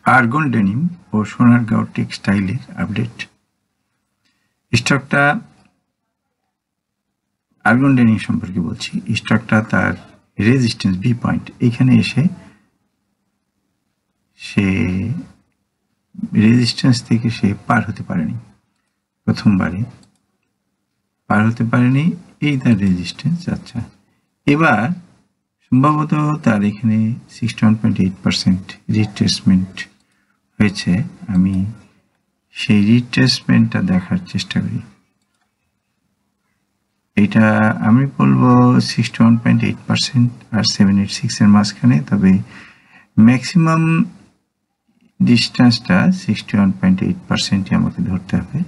Argon denim ও Sonargaon টেক্সটাইলের update. স্টকটা argon denim সম্পর্কে বলছি। স্টকটা তার রেজিস্ট্যান্স বি পয়েন্ট এখানে এসে সে রেজিস্ট্যান্স থেকে সে পার হতে পারেনি, প্রথমবারে পার হতে পারেনি, এই তার রেজিস্ট্যান্স। আচ্ছা, এবার সম্ভবত তার এখানে 61.8% রিট্রেসমেন্ট হয়েছে। আমি সেই রিট্রেসমেন্টটা দেখার চেষ্টা করি। এটা আমি বলবো 61.8% আর 786 এর মাঝখানে, তবে ম্যাক্সিমাম ডিস্টেন্সটা 61.8% আমাকে ধরতে হবে,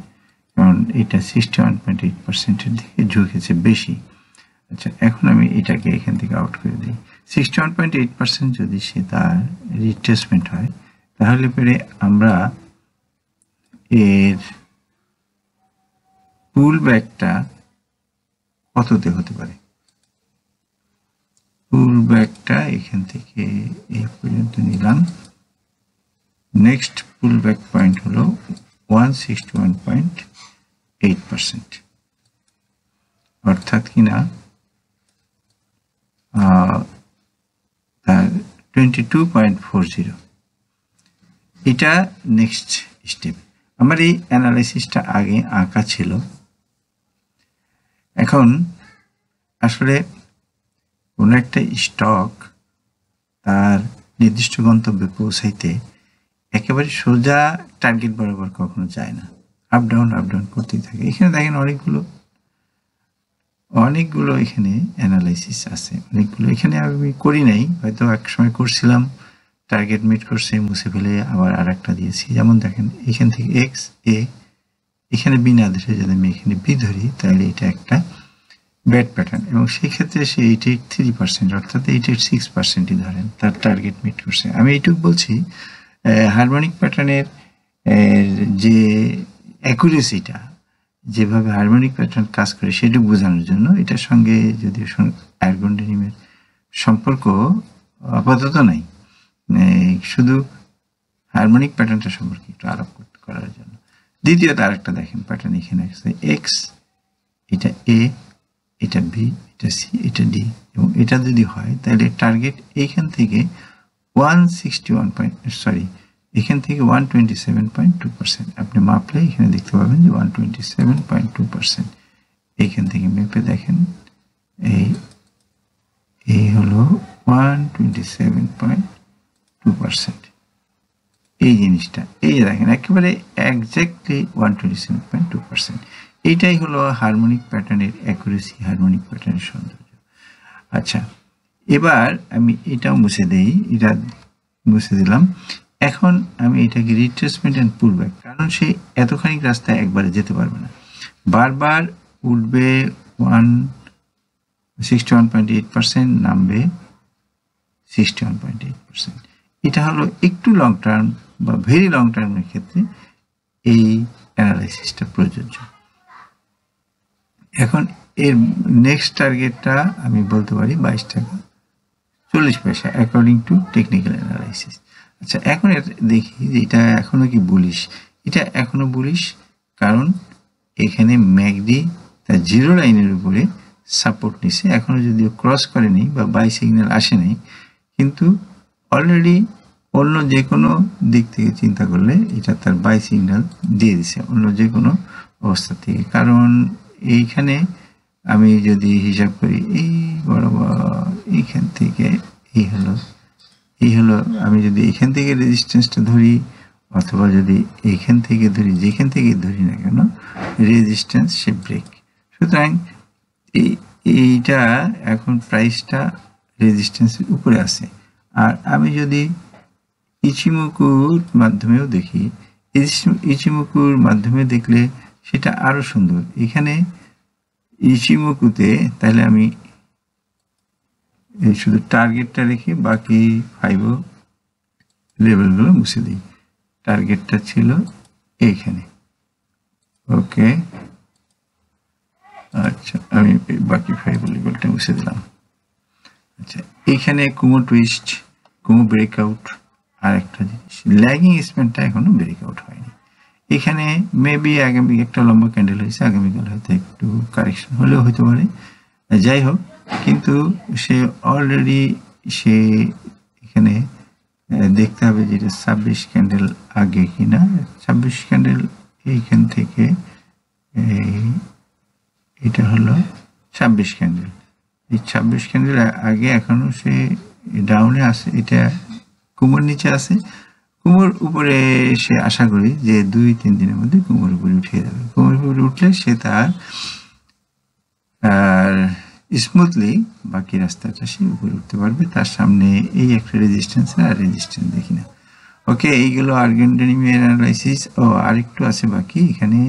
কারণ এটা 61.8% এর দিকে ঝুঁকেছে বেশি। আচ্ছা, এখন আমি এটাকে এখান থেকে আউট করে দিই। 61.8% যদি সে তার রিট্রেসমেন্ট হয়, তাহলে পরে আমরা এর পুল ব্যাকটা কততে হতে পারে। পুল ব্যাকটা এখান থেকে এই পর্যন্ত নিলাম। নেক্সট পুল ব্যাক পয়েন্ট হলো 161.8%, অর্থাৎ কিনা 22.40। এটা নেক্সট স্টেপ। আমার এই অ্যানালাইসিসটা আগে আঁকা ছিল। এখন আসলে কোনো একটা স্টক তার নির্দিষ্ট গন্তব্যে পৌঁছাইতে একেবারে সোজা টার্গেট বরাবর কখনো যায় না, আপ ডাউন করতেই থাকে। এখানে দেখেন অনেকগুলো এখানে অ্যানালাইসিস আছে, অনেকগুলো এখানে আমি করি নাই, হয়তো এক সময় করছিলাম, টার্গেট মিট করছে, মুছে ফেলে আবার আর একটা দিয়েছি। যেমন দেখেন এখান থেকে এক্স এ, এখানে বি না ধরে যদি আমি এখানে বি ধরি, তাহলে এটা একটা ব্যাড প্যাটার্ন, এবং সেই ক্ষেত্রে সে 83%, অর্থাৎ 86%ই ধরেন তার টার্গেট মিট করছে। আমি এইটুকু বলছি হারমোনিক প্যাটার্নের যে অ্যাকুরেসিটা, যেভাবে হারমোনিক প্যাটার্ন কাজ করে সেটুকু বোঝানোর জন্য। এটার সঙ্গে যদিও আর্গন ডেনিমের সম্পর্ক আপাতত নাই, শুধু হারমোনিক প্যাটার্নটা সম্পর্কে একটু আলাপ করার জন্য। দ্বিতীয়ত আরেকটা দেখেন প্যাটার্ন এখানে আছে, এক্স, এটা এ, এটা বি, এটা সি, এটা ডি, এবং এটা যদি হয় তাহলে টার্গেট এইখান থেকে 127.2%। আপনি মাপলে এখানে দেখতে পাবেন যে 127.2%। এইখান থেকে মেপে দেখেন, এই হলো 127.2%। এই জিনিসটা, এই দেখেন একেবারে একজ্যাক্টলি 127.2%। এইটাই হলো হারমোনিক প্যাটার্নের অ্যাকুরেসি, হারমোনিক প্যাটার্নের সৌন্দর্য। আচ্ছা, এবার আমি এটাও মুছে দেই, এটা মুছে দিলাম। এখন আমি এটাকে রিট্রেসমেন্ট অ্যান্ড পুল ব্যাক, কারণ সে এতখানি রাস্তায় একবারে যেতে পারবে না, বারবার উঠবে 61.8%, নামবে 61.8%। এটা হলো একটু লং টার্ম বা ভেরি লং টার্মের ক্ষেত্রে এই অ্যানালাইসিসটা প্রযোজ্য। এখন এর নেক্সট টার্গেটটা আমি বলতে পারি 22 টাকা 40 পয়সা অ্যাকর্ডিং টু টেকনিক্যাল অ্যানালাইসিস। আচ্ছা, এখন দেখি যে এটা এখনো কি বুলিশ। এটা এখনো বুলিশ, কারণ এখানে ম্যাকডি তার জিরো লাইনের উপরে সাপোর্ট নিচ্ছে, এখনো যদিও ক্রস করেনি বা বাই সিগন্যাল আসে নাই, কিন্তু অলরেডি অন্য যে কোনো দিক থেকে চিন্তা করলে এটা তার বাই সিগন্যাল দিয়ে দিছে অন্য যে কোনো অবস্থা থেকে। কারণ এইখানে আমি যদি হিসাব করি, এই বরাবর এইখান থেকে এই হলো আমি যদি এখান থেকে রেজিস্ট্যান্সটা ধরি, অথবা যদি এইখান থেকে ধরি, যেখান থেকে ধরি না কেন রেজিস্ট্যান্স সে ব্রেক। সুতরাং এইটা এখন প্রাইসটা রেজিস্ট্যান্সের উপরে আছে। আর আমি যদি ইচিমোকুর মাধ্যমেও দেখি, ইচিমোকুর মাধ্যমে দেখলে সেটা আরো সুন্দর। এখানে ইচিমোকুতে তাহলে আমি শুধু টার্গেটটা রেখে বাকি 5 লেভেলগুলো মুছে দিই। টার্গেটটা ছিল এইখানে, ওকে। আচ্ছা, আমি বাকি 5 লেভেলটা মুছে দিলাম। আচ্ছা, এইখানে কুমো টুইস্ট, কুমো ব্রেকআউট আর একটা জিনিস, ল্যাগিং স্প্যানটা এখনো ব্রেকআউট হয়নি। এখানে মেবি আগামী একটা লম্বা ক্যান্ডেল হয়েছে, আগামীকাল হয়তো একটু কারেকশন হলেও হতে পারে, যাই হোক, কিন্তু সে অলরেডি সে এখানে দেখতে হবে যেটা 26 ক্যান্ডেল আগে কিনা। 26 ক্যান্ডেল এইখান থেকে এটা হলো 26 ক্যান্ডেল, এই 26 ক্যান্ডেল আগে এখনো সে ডাউনে আছে, এটা কুমোর নিচে আছে। কুমোর উপরে সে আশা করি যে 2-3 দিনের মধ্যে কুমোর উপরে উঠে যাবে। কুমোর উপরে উঠলে সে তার আর স্মুথলি বাকি রাস্তাটা সে উপরে উঠতে পারবে। তার সামনে এই একটা রেজিস্ট্যান্স, আর রেজিস্ট্যান্স দেখি না। ওকে, এইগুলো আর্গেন্ডেনিমের অ্যানালাইসিস। ও আরেকটু আছে বাকি এখানে,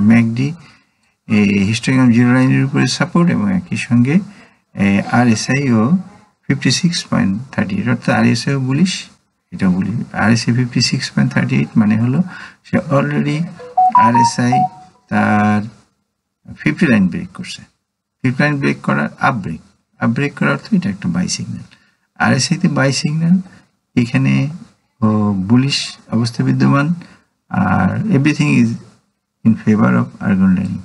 ম্যাকডি হিস্টোগ্রাম জিরো লাইনের উপরে সাপোর্ট এবং একই সঙ্গে আরএসআই ও 56.38, অর্থাৎ আরএসআই ও বুলিশ, এটা বলি আরএসআই 56.38 মানে হলো সে অলরেডি আরএসআই তার 50 লাইন ব্রেক করছে। 50 লাইন ব্রেক করার আপ ব্রেক করার অর্থ এটা একটা বাই সিগন্যাল। আরএসআই তে বাই সিগন্যাল, এখানে বুলিশ অবস্থা বিদ্যমান, আর everything is in favour of আর্গেন্ডেনিম।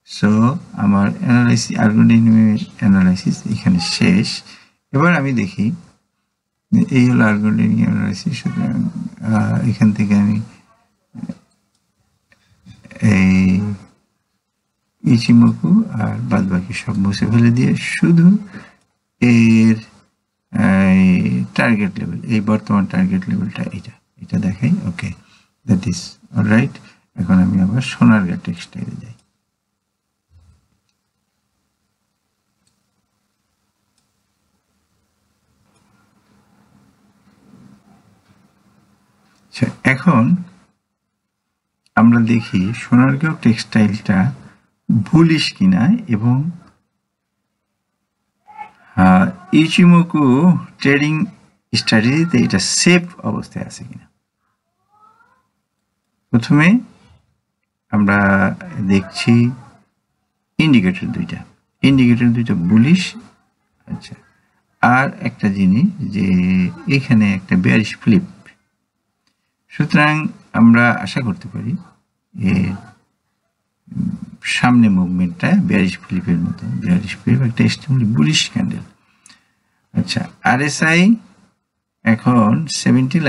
সো আমার অ্যানালাইসিস, আর্গেন্ডেনিমের অ্যানালাইসিস এখানে শেষ। এবার আমি দেখি, এই হলো আর্গেন্ডেনিম অ্যানালাইসিস। সুতরাং এখান থেকে আমি এই ইচিমোকু আর বাদ বাকি সব মুছে ফেলে দিয়ে শুধু এর টার্গেট লেভেল, এই বর্তমান টার্গেট লেভেলটা এটা দেখাই। ওকে, দ্যাট ইজ অলরাইট। এখন আমি আবার সোনারগাঁ টেক্সটাইলে যাই। এখন আমরা দেখি সোনারগাঁও টেক্সটাইলটা বুলিশ কিনা এবং ইচিমোকু ট্রেডিং স্ট্র্যাটেজিতে এটা সেফ অবস্থায় আছে কিনা। প্রথমে আমরা দেখছি ইন্ডিকেটর দুইটা বুলিশ। আচ্ছা, আর একটা জিনিস যে এখানে একটা বেয়ারিশ ফ্লিপ, সুতরাং আমরা আশা করতে পারি এর সামনে মুভমেন্টটা বেয়ারিশ ফ্লিপের মতো। বেয়ারিশ ফ্লিপ একটা এক্সট্রিমলি বুলিশ ক্যান্ডেল। আচ্ছা, আরএসআই এখন 70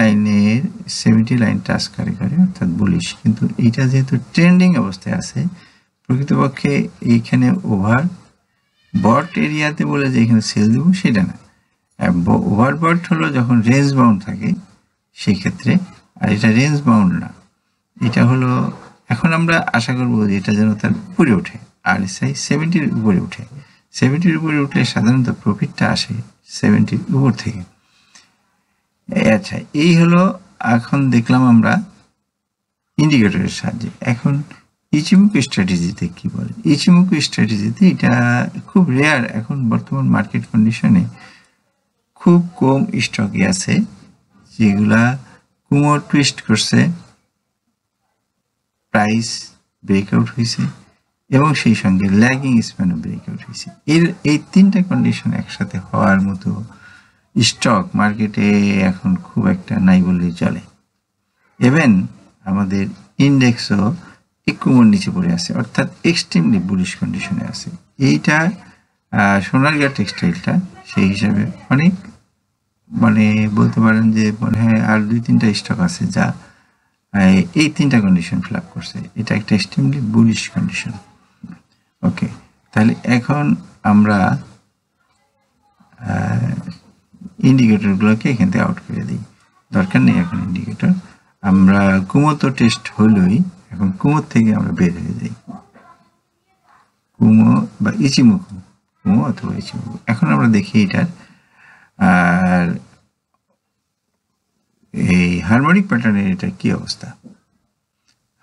লাইন টাচ করে অর্থাৎ বুলিশ, কিন্তু এইটা যেহেতু ট্রেন্ডিং অবস্থায় আছে, প্রকৃতপক্ষে এইখানে ওভার বট এরিয়াতে বলে যে এখানে সেল দেবো সেটা না। ওভার বট হলো যখন রেঞ্জ বাউন্ড থাকে সেই ক্ষেত্রে, আর এটা রেঞ্জ বাউন্ড না। এটা হলো এখন আমরা আশা করবো যে এটা যেন তার উপরে ওঠে, আরএসআই 70-র উপরে উঠে। 70-র উপরে উঠলে সাধারণত প্রফিটটা আসে 70-র উপর থেকে। আচ্ছা, এই হলো এখন দেখলাম আমরা ইন্ডিকেটরের সাহায্যে। এখন ইচিমোকু স্ট্র্যাটেজিতে কি বলে? ইচিমোকু স্ট্র্যাটেজিতে এটা খুব রেয়ার, এখন বর্তমান মার্কেট কন্ডিশনে খুব কম স্টকই আছে যেগুলা কুমোর টুইস্ট করছে, প্রাইস ব্রেকআউট হয়েছে এবং সেই সঙ্গে ল্যাগিং স্প্যানও ব্রেকআউট হয়েছে। এই তিনটা কন্ডিশন একসাথে হওয়ার মতো স্টক মার্কেটে এখন খুব একটা নাই বললেই চলে। ইভেন আমাদের ইন্ডেক্সও কুমোর নিচে পড়ে আছে, অর্থাৎ এক্সট্রিমলি বুলিশ কন্ডিশনে আছে। এইটা সোনারগাঁ টেক্সটাইলটা সেই হিসাবে অনেক মানে বলতে পারেন যে মনে হয় আর 2-3টা স্টক আছে যা এই 3টা কন্ডিশন ফিল আপ করছে। এটা একটা এক্সট্রিমলি বুলিশ কন্ডিশন। ওকে, তাহলে এখন আমরা ইন্ডিকেটরগুলোকে এখান থেকে আউট করে দিই, দরকার নেই এখন ইন্ডিকেটর। আমরা কুমো তো টেস্ট হলোই, এখন কুমোর থেকে আমরা বের হয়ে যাই। কুমো বা ইচিমোকু, কুমো অথবা ইচিমোকু। এখন আমরা দেখি এটার আর এই হারমোনিক প্যাটার্নের এটা কি অবস্থা।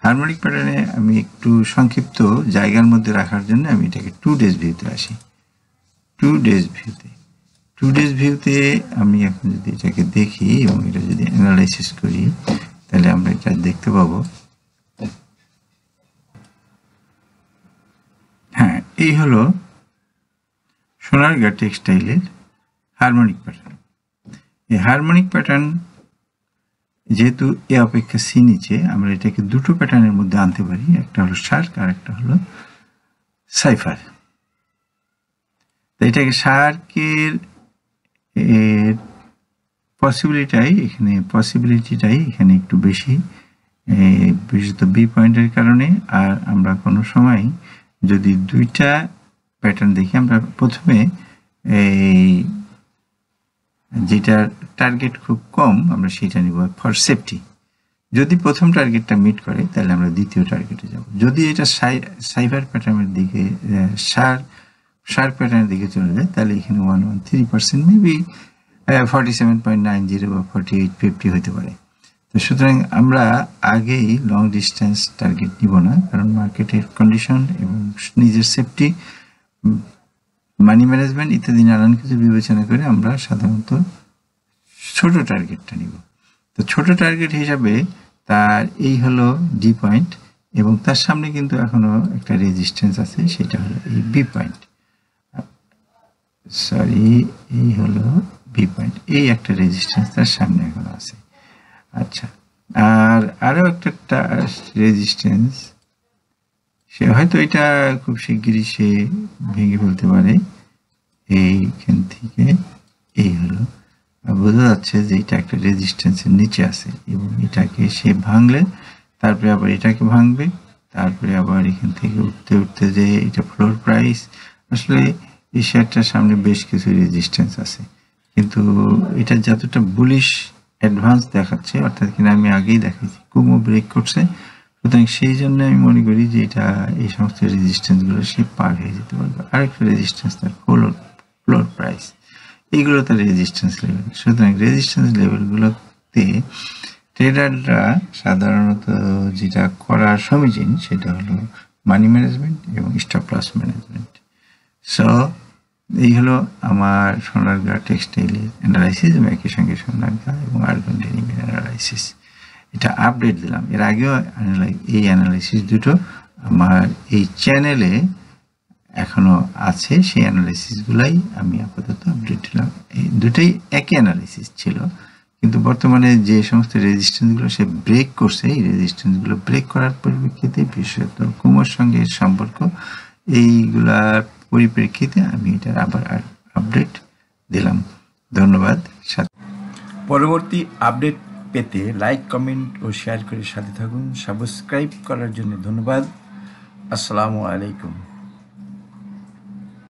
হারমোনিক প্যাটার্নে আমি একটু সংক্ষিপ্ত জায়গার মধ্যে রাখার জন্য আমি এটাকে 2 ডেজ ভিউতে আসি। 2 ডেজ ভিউতে আমি এখন যদি এটাকে দেখি এবং এটা যদি অ্যানালাইসিস করি তাহলে আমরা এটা দেখতে পাবো। হ্যাঁ, এই হলো সোনারগাঁ টেক্সটাইলের হারমোনিক প্যাটার্ন। এই হারমোনিক প্যাটার্ন যেহেতু এ অপেক্ষা সি নিচে, আমরা এটাকে দুটো প্যাটার্নের মধ্যে আনতে পারি, একটা হলো শার্ক আর একটা হলো সাইফার। তো এটাকে শার্কের পসিবিলিটিটাই এখানে একটু বেশি, বিশেষত বি পয়েন্টের কারণে। আর আমরা কোনো সময় যদি দুইটা প্যাটার্ন দেখি, আমরা প্রথমে এই যেটার টার্গেট খুব কম আমরা সেটা নিব ফর সেফটি। যদি প্রথম টার্গেটটা মিট করে তাহলে আমরা দ্বিতীয় টার্গেটে যাব। যদি এটা সাইফার প্যাটার্নের দিকে, শার্ক প্যাটার্নের দিকে চলে যায়, তাহলে এখানে 113% মেবি 47.90 বা 4850 হতে পারে। তো সুতরাং আমরা আগেই লং ডিস্টেন্স টার্গেট নিব না, কারণ মার্কেটের কন্ডিশন এবং নিজের সেফটি, মানি ম্যানেজমেন্ট ইত্যাদি নানান কিছু বিবেচনা করে আমরা সাধারণত ছোট টার্গেটটা নিব। তো ছোট টার্গেট হিসাবে তার এই হলো ডি পয়েন্ট, এবং তার সামনে কিন্তু এখনো একটা রেজিস্ট্যান্স আছে, সেটা হলো এই বি পয়েন্ট, এই হলো বি পয়েন্ট, এই একটা রেজিস্ট্যান্স তার সামনে এখনো আছে। আচ্ছা, আর আরো একটা রেজিস্ট্যান্স, সে হয়তো এটা খুব শিগগিরই সে ভেঙে ফেলতে পারে। এইখান থেকে এই হলো, বোঝা যাচ্ছে যে এটা একটা রেজিস্ট্যান্সের নিচে আছে, এবং এটাকে সে ভাঙলে তারপরে আবার এটাকে ভাঙবে, তারপরে আবার এখান থেকে উঠতে উঠতে যে এটা ফ্লোর প্রাইস। আসলে এই শেয়ারটার সামনে বেশ কিছু রেজিস্ট্যান্স আছে, কিন্তু এটা যতটা বুলিশ অ্যাডভান্স দেখাচ্ছে, অর্থাৎ কিনা আমি আগেই দেখাইছি কুমো ব্রেক করছে, সুতরাং সেই জন্য আমি মনে করি যে এটা এই সমস্ত রেজিস্ট্যান্সগুলো সে পার হয়ে যেতে পারবে। আরেকটা রেজিস্ট্যান্স তার ফ্লোর প্রাইস, এইগুলো তার রেজিস্ট্যান্স লেভেল। সুতরাং রেজিস্ট্যান্স লেভেলগুলোতে ট্রেডাররা সাধারণত যেটা করা সমীচীন সেটা হলো মানি ম্যানেজমেন্ট এবং স্টপ লস ম্যানেজমেন্ট। সো এই হলো আমার সোনারগাঁ টেক্সটাইলের অ্যানালাইসিস, এবং একই সঙ্গে সোনারগাঁ এবং আর্গন ডেনিমের অ্যানালাইসিস। এটা আপডেট দিলাম। এর আগেও এই অ্যানালাইসিস দুটো আমার এই চ্যানেলে এখনো আছে, সেই অ্যানালাইসিসগুলাই আমি আপাতত আপডেট দিলাম। এই দুটোই একই অ্যানালাইসিস ছিল, কিন্তু বর্তমানে যে সমস্ত রেজিস্ট্যান্সগুলো সে ব্রেক করছে, এই রেজিস্ট্যান্সগুলো ব্রেক করার পরিপ্রেক্ষিতে, বিশেষত কুমোর সঙ্গে সম্পর্ক, এইগুলার পরিপ্রেক্ষিতে আমি এটার আবার আপডেট দিলাম। ধন্যবাদ। পরবর্তী আপডেট পেতে লাইক, কমেন্ট ও শেয়ার করে সাথে থাকুন। সাবস্ক্রাইব করার জন্য ধন্যবাদ। আসসালামু আলাইকুম।